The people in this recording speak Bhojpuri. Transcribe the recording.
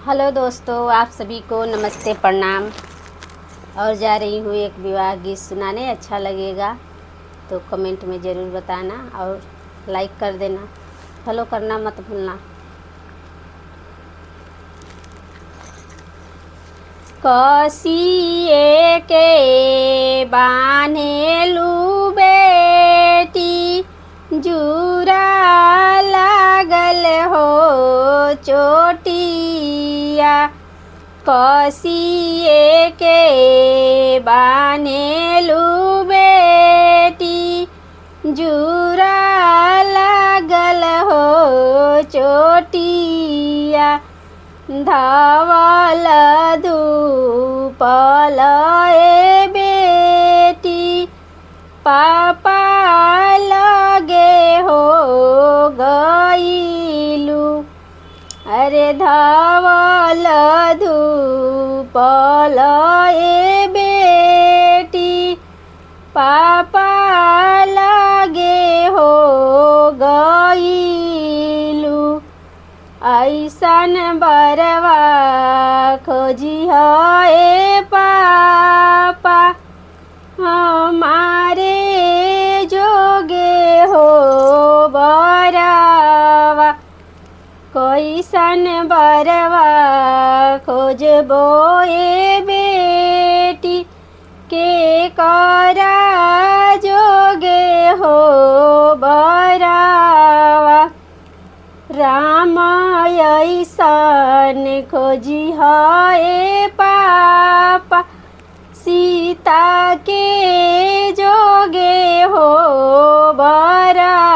हेलो दोस्तों, आप सभी को नमस्ते प्रणाम। और जा रही हूँ एक विवाह गीत सुनाने। अच्छा लगेगा तो कमेंट में ज़रूर बताना और लाइक कर देना, फॉलो करना मत भूलना। कसिए के बान्हेलु बेटी, जुरा लागल हो चोटिया। कसिए के बान्हेलु बेटी, जुरा लागल हो चोटिया। धवल धूपल ए बेटी, पापा लगे हो गईलू। अरे धवल धूपल ए बेटी, पापा लगे हो गईलू। ऐसन बरवा खोजी है पापा, हमारे जोगे हो बरवा। कैसन बरवा खोजबो ए बेटी, के करा जोगे हो बरवा। राम ऐसन खोजी है पापा, सीता के जोगे हो बरवा।